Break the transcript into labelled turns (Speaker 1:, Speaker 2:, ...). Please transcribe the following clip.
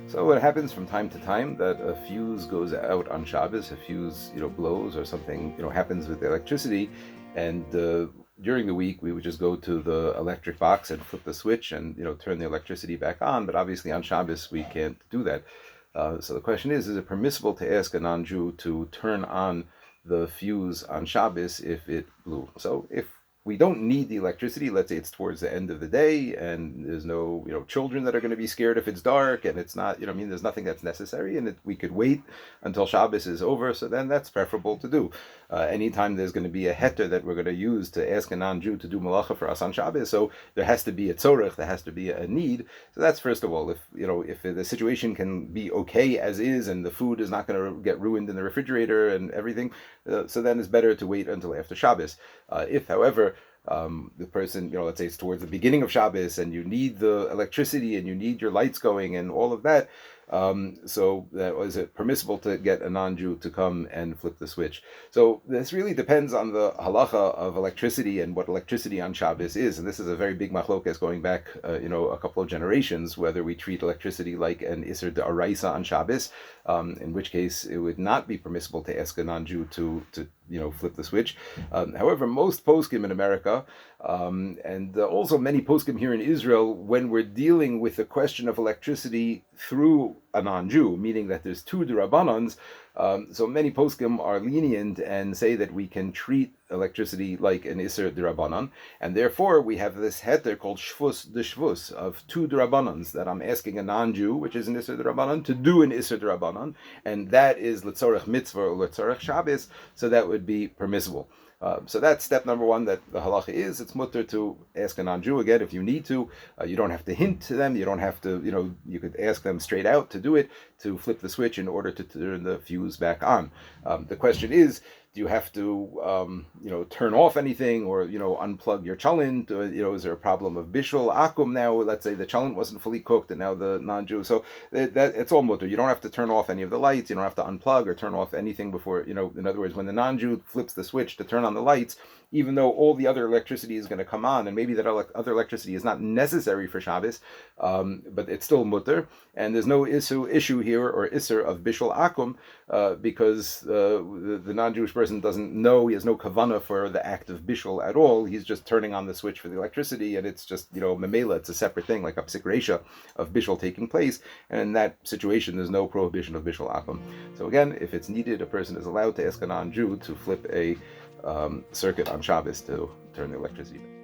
Speaker 1: So it happens from time to time that a fuse goes out on Shabbos, a fuse, blows or something, happens with the electricity, and during the week we would just go to the electric box and flip the switch and turn the electricity back on. But obviously on Shabbos we can't do that. So the question is it permissible to ask a non-Jew to turn on the fuse on Shabbos if it blew? So if we don't need the electricity, let's say it's towards the end of the day and there's no, children that are going to be scared if it's dark and it's not, there's nothing that's necessary and we could wait until Shabbos is over, so then that's preferable to do. Anytime there's going to be a heter that we're going to use to ask a non-Jew to do malacha for us on Shabbos, so there has to be a tzorech, there has to be a need. So that's first of all. If the situation can be okay as is and the food is not going to get ruined in the refrigerator and everything, so then it's better to wait until after Shabbos. If, however, the person, let's say it's towards the beginning of Shabbos and you need the electricity and you need your lights going and all of that, so that was it permissible to get a non-Jew to come and flip the switch. So this really depends on the halacha of electricity and what electricity on Shabbos is. And this is a very big machlokas going back, a couple of generations, whether we treat electricity like an iser d'oraisa on Shabbos, in which case it would not be permissible to ask a non-Jew to flip the switch. However, most poskim in America, and also many poskim here in Israel, when we're dealing with the question of electricity through a non-Jew, meaning that there's two derabbanans, so many poskim are lenient and say that we can treat electricity like an iser derabbanan, and therefore we have this heter called shvus de shvus of two derabbanans, that I'm asking a non-Jew, which is an iser derabbanan, to do an iser derabbanan, and that is letzorech mitzvah or letzorech Shabbos, so that would be permissible. So that's step number one, that the halacha is it's mutter to ask a non-Jew. Again, if you need to, you don't have to hint to them, you don't have to, you could ask them straight out to do it, to flip the switch in order to turn the fuse back on. The question is, do you have to, turn off anything or, unplug your chalent? Is there a problem of bishul akum now? Let's say the chalent wasn't fully cooked and now the non-Jew. So that it's all mutter. You don't have to turn off any of the lights. You don't have to unplug or turn off anything before, in other words, when the non-Jew flips the switch to turn on the lights, even though all the other electricity is going to come on, and maybe that other electricity is not necessary for Shabbos, but it's still mutter, and there's no issue here or isser of bishul akum, because the non-Jewish person doesn't know, he has no kavanah for the act of bishul at all. He's just turning on the switch for the electricity, and it's just, memela, it's a separate thing, like a psik reisha of bishul taking place, and in that situation there's no prohibition of bishul akum. So again, if it's needed, a person is allowed to ask a non-Jew to flip a circuit on Shabbos to turn the electricity back.